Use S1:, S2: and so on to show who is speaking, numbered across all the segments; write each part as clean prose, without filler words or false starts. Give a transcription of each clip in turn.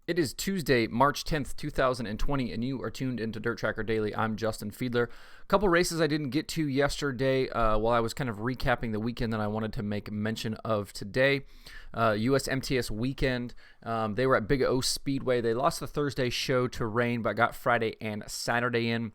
S1: It is Tuesday, March 10th, 2020, and you are tuned into DIRTRACKR Daily. I'm Justin Fiedler. A couple races I didn't get to yesterday while I was kind of recapping the weekend that I wanted to make mention of today. USMTS weekend, they were at Big O Speedway. They lost the Thursday show to rain, but got Friday and Saturday in.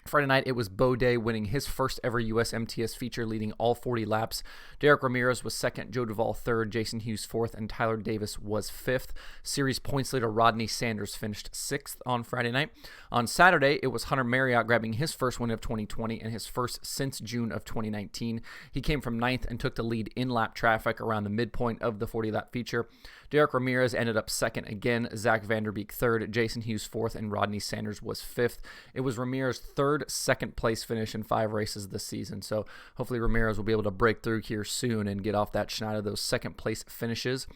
S1: Friday night, it was Bo Day winning his first ever USMTS feature, leading all 40 laps. Derek Ramirez was second, Joe Duvall third, Jason Hughes fourth, and Tyler Davis was fifth. Series points leader Rodney Sanders finished sixth on Friday night. On Saturday, it was Hunter Marriott grabbing his first win of 2020 and his first since June of 2019. He came from ninth and took the lead in lap traffic around the midpoint of the 40-lap feature. Derek Ramirez ended up second again, Zach Vanderbeek third, Jason Hughes fourth, and Rodney Sanders was fifth. It was Ramirez's third second place finish in 5 races this season, so hopefully Ramirez will be able to break through here soon and get off that schneid of those second place finishes.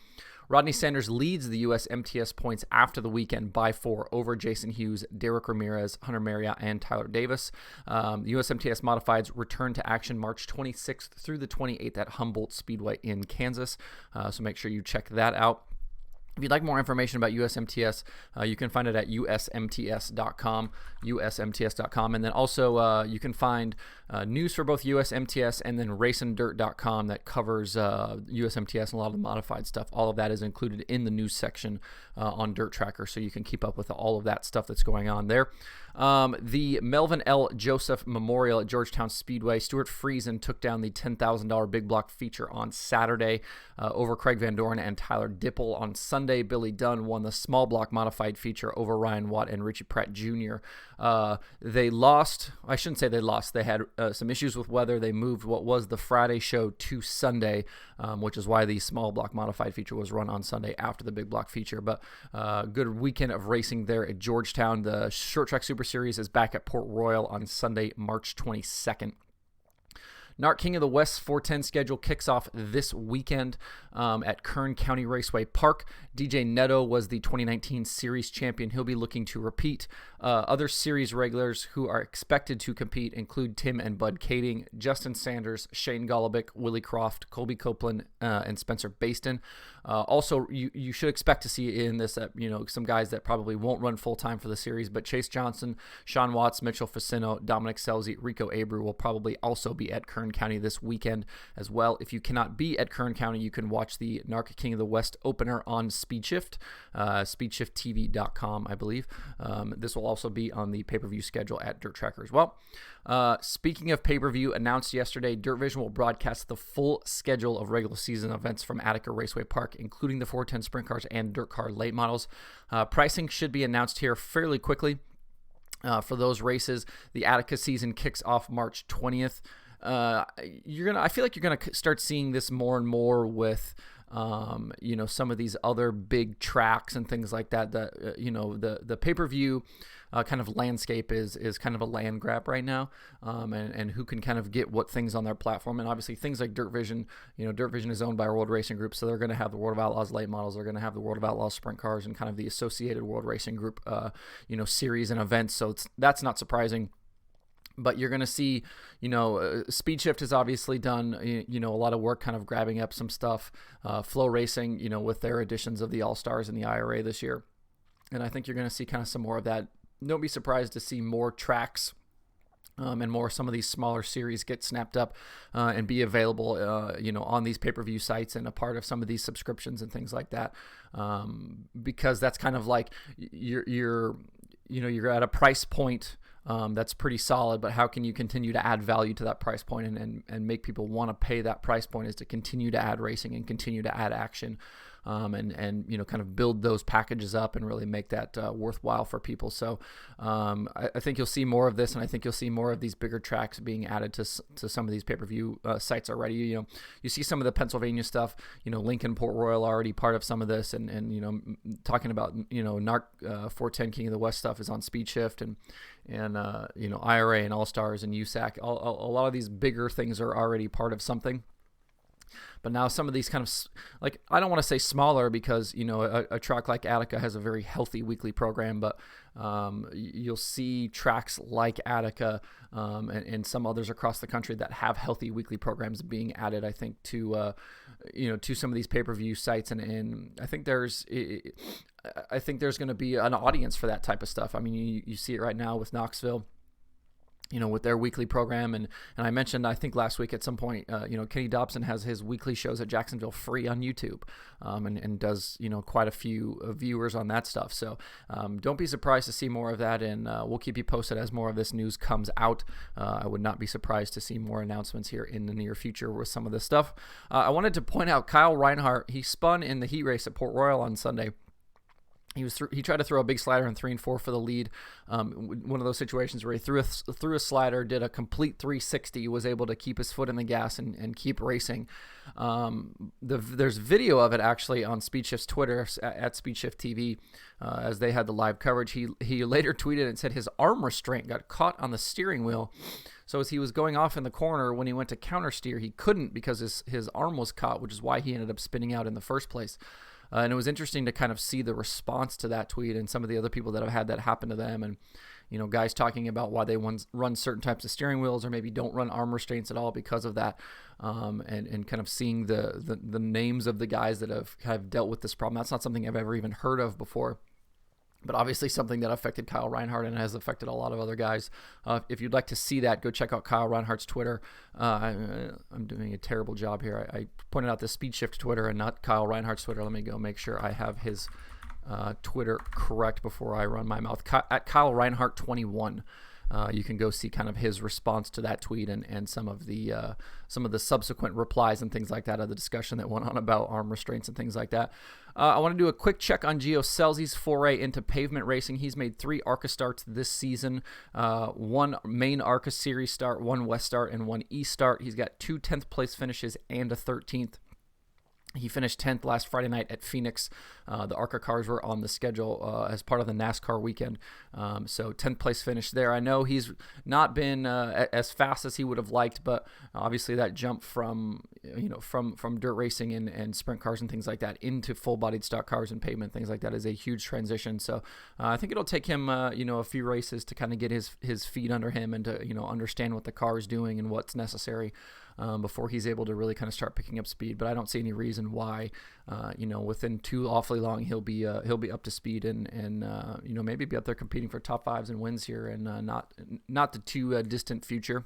S1: Rodney Sanders leads the USMTS points after the weekend by 4 over Jason Hughes, Derek Ramirez, Hunter Marriott, and Tyler Davis. The USMTS Modifieds return to action March 26th through the 28th at Humboldt Speedway in Kansas, so make sure you check that out. If you'd like more information about USMTS, you can find it at USMTS.com, USMTS.com. And then also you can find news for both USMTS and then RacingDirt.com that covers USMTS and a lot of the modified stuff. All of that is included in the news section on DIRTRACKR, so you can keep up with all of that stuff that's going on there. The Melvin L. Joseph Memorial at Georgetown Speedway, Stuart Friesen took down the $10,000 big block feature on Saturday over Craig Van Doren and Tyler Dipple. On Sunday, Billy Dunn won the small block modified feature over Ryan Watt and Richie Pratt Jr. They lost. I shouldn't say they lost. They had some issues with weather. They moved what was the Friday show to Sunday, which is why the small block modified feature was run on Sunday after the big block feature. But good weekend of racing there at Georgetown. The Short Track Super Series is back at Port Royal on Sunday, March 22nd. NARC King of the West 410 schedule kicks off this weekend at Kern County Raceway Park. DJ Neto was the 2019 series champion. He'll be looking to repeat. Other series regulars who are expected to compete include Tim and Bud Kading, Justin Sanders, Shane Golobic, Willie Croft, Colby Copeland, and Spencer Baston. Also, you should expect to see in this, some guys that probably won't run full-time for the series, but Chase Johnson, Sean Watts, Mitchell Facino, Dominic Selzy, Rico Abreu will probably also be at Kern County this weekend as well. If you cannot be at Kern County, you can watch the NARC King of the West opener on SpeedShift, SpeedShiftTV.com, I believe. This will also be on the pay-per-view schedule at DIRTRACKR as well. Speaking of pay-per-view, announced yesterday, DIRTVision will broadcast the full schedule of regular season events from Attica Raceway Park, including the 410 Sprint Cars and Dirt Car late models. Pricing should be announced here fairly quickly. For those races, the Attica season kicks off March 20th. I feel like you're gonna start seeing this more and more with some of these other big tracks and things like that. The pay-per-view kind of landscape is kind of a land grab right now, and who can kind of get what things on their platform. And obviously things like DIRTVision, DIRTVision is owned by World Racing Group, so they're going to have the World of Outlaws late models, they're going to have the World of Outlaws sprint cars, and kind of the associated World Racing Group series and events. So that's not surprising. But you're going to see, SpeedShift has obviously done, a lot of work kind of grabbing up some stuff. Flow Racing, with their additions of the All-Stars and the IRA this year. And I think you're going to see kind of some more of that. Don't be surprised to see more tracks and more some of these smaller series get snapped up and be available, on these pay-per-view sites and a part of some of these subscriptions and things like that. Because that's kind of like you're at a price point that's pretty solid, but how can you continue to add value to that price point and make people want to pay that price point is to continue to add racing and continue to add action, and kind of build those packages up and really make that worthwhile for people. So I think you'll see more of this, and I think you'll see more of these bigger tracks being added to some of these pay-per-view sites already. You see some of the Pennsylvania stuff, Lincoln, Port Royal already part of some of this, and talking about NARC 410 King of the West stuff is on SpeedShift, and IRA and All Stars and USAC. A lot of these bigger things are already part of something. But now some of these kind of, like, I don't want to say smaller because, a track like Attica has a very healthy weekly program, but you'll see tracks like Attica and some others across the country that have healthy weekly programs being added, I think, to some of these pay-per-view sites. And I think there's going to be an audience for that type of stuff. I mean, you see it right now with Knoxville, with their weekly program. And I mentioned, I think last week at some point, Kenny Dobson has his weekly shows at Jacksonville free on YouTube, and does, quite a few viewers on that stuff. So don't be surprised to see more of that, and we'll keep you posted as more of this news comes out. I would not be surprised to see more announcements here in the near future with some of this stuff. I wanted to point out Kyle Reinhardt. He spun in the heat race at Port Royal on Sunday. He tried to throw a big slider in 3 and 4 for the lead. One of those situations where he threw a slider, did a complete 360, was able to keep his foot in the gas and keep racing. There's video of it actually on SpeedShift's Twitter at SpeedShift TV as they had the live coverage. He later tweeted and said his arm restraint got caught on the steering wheel. So as he was going off in the corner, when he went to counter steer, he couldn't because his arm was caught, which is why he ended up spinning out in the first place. And it was interesting to kind of see the response to that tweet and some of the other people that have had that happen to them. And, guys talking about why they run certain types of steering wheels or maybe don't run arm restraints at all because of that. And kind of seeing the names of the guys that have kind of dealt with this problem. That's not something I've ever even heard of before. But obviously something that affected Kyle Reinhardt and has affected a lot of other guys. If you'd like to see that, go check out Kyle Reinhardt's Twitter. I'm doing a terrible job here. I pointed out the SpeedShift Twitter and not Kyle Reinhardt's Twitter. Let me go make sure I have his Twitter correct before I run my mouth. At Kyle Reinhardt 21. You can go see kind of his response to that tweet and some of the subsequent replies and things like that of the discussion that went on about arm restraints and things like that. I want to do a quick check on Gio Scelzi's foray into pavement racing. He's made 3 ARCA starts this season, 1 main ARCA series start, 1 West start, and 1 East start. He's got 2 10th place finishes and a 13th. He finished 10th last Friday night at Phoenix. The ARCA cars were on the schedule as part of the NASCAR weekend. So 10th place finish there. I know he's not been as fast as he would have liked, but obviously that jump from dirt racing and sprint cars and things like that into full-bodied stock cars and pavement, things like that is a huge transition. So I think it'll take him a few races to kind of get his feet under him and to understand what the car is doing and what's necessary before he's able to really kind of start picking up speed. But I don't see any reason why, within too awfully long he'll be up to speed and maybe be up there competing for top 5s and wins here and not the too distant future.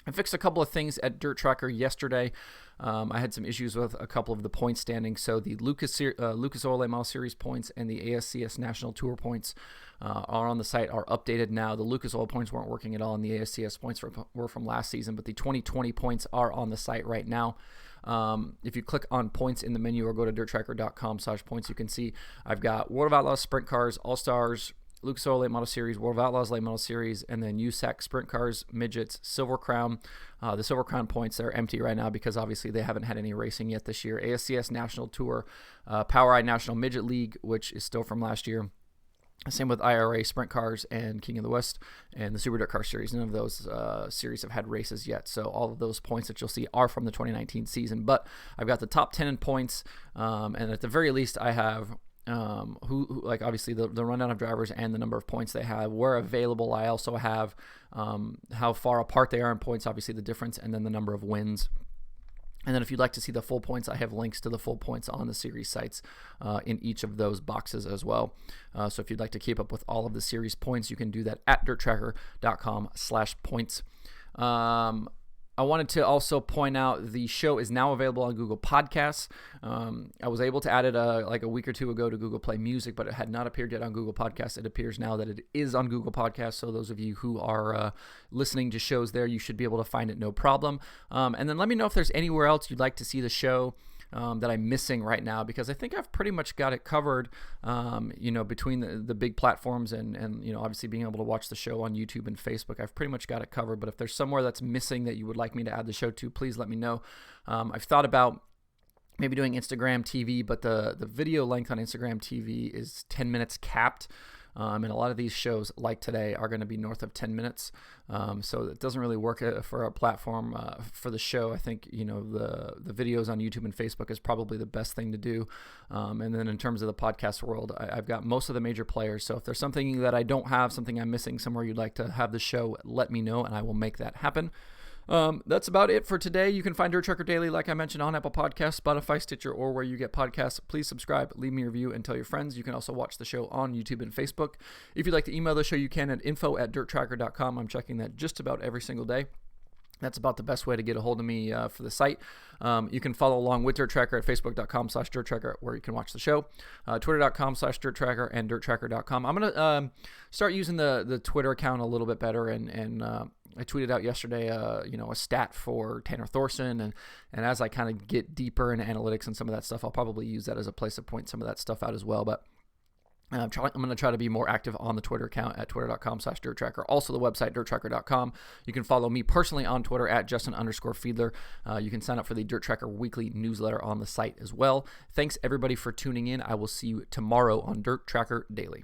S1: I fixed a couple of things at Dirt Tracker yesterday. I had some issues with a couple of the point standings. So the Lucas Oil Late Model Series points and the ASCS National Tour points are on the site, are updated now. The Lucas Oil points weren't working at all, and the ASCS points were from last season, but the 2020 points are on the site right now. If you click on points in the menu or go to DIRTRACKR.com/points, you can see I've got World of Outlaws Sprint Cars, All-Stars, Lucas Oil Late Model Series, World of Outlaws Late Model Series, and then USAC Sprint Cars, Midgets, Silver Crown. The Silver Crown points are empty right now because obviously they haven't had any racing yet this year. ASCS National Tour, POWRi National Midget League, which is still from last year. Same with IRA Sprint Cars and King of the West and the Super Dirt Car Series. None of those series have had races yet. So all of those points that you'll see are from the 2019 season. But I've got the top 10 in points, and at the very least I have who like obviously the rundown of drivers and the number of points they have where available. I also have how far apart they are in points, obviously the difference, and then the number of wins. And then if you'd like to see the full points, I have links to the full points on the series sites in each of those boxes as well. So if you'd like to keep up with all of the series points, you can do that at DIRTTracker.com/points. I wanted to also point out the show is now available on Google Podcasts. I was able to add it like a week or two ago to Google Play Music, but it had not appeared yet on Google Podcasts. It appears now that it is on Google Podcasts, so those of you who are listening to shows there, you should be able to find it no problem. And then let me know if there's anywhere else you'd like to see the show that I'm missing right now, because I think I've pretty much got it covered, between the big platforms and obviously being able to watch the show on YouTube and Facebook. I've pretty much got it covered, but if there's somewhere that's missing that you would like me to add the show to, please let me know. I've thought about maybe doing Instagram TV, but the video length on Instagram TV is 10 minutes capped. And a lot of these shows, like today, are going to be north of 10 minutes. So it doesn't really work for a platform for the show. I think, the videos on YouTube and Facebook is probably the best thing to do. And then in terms of the podcast world, I've got most of the major players. So if there's something that I don't have, something I'm missing somewhere you'd like to have the show, let me know and I will make that happen. That's about it for today. You can find DIRTRACKR Daily, like I mentioned, on Apple Podcasts, Spotify, Stitcher, or where you get podcasts. Please subscribe, leave me a review, and tell your friends. You can also watch the show on YouTube and Facebook. If you'd like to email the show, you can at info@dirttracker.com. I'm checking that just about every single day. That's about the best way to get a hold of me for the site. You can follow along with DIRTRACKR at facebook.com/DIRTRACKR, where you can watch the show, twitter.com/DIRTRACKR, and DIRTRACKR.com. I'm going to start using the Twitter account a little bit better, and I tweeted out yesterday, a stat for Tanner Thorson, and as I kind of get deeper into analytics and some of that stuff, I'll probably use that as a place to point some of that stuff out as well, but I'm going to try to be more active on the Twitter account at twitter.com/DIRTRACKR. Also, the website, DIRTRACKR.com. You can follow me personally on Twitter at Justin_Fiedler. You can sign up for the DIRTRACKR weekly newsletter on the site as well. Thanks, everybody, for tuning in. I will see you tomorrow on DIRTRACKR Daily.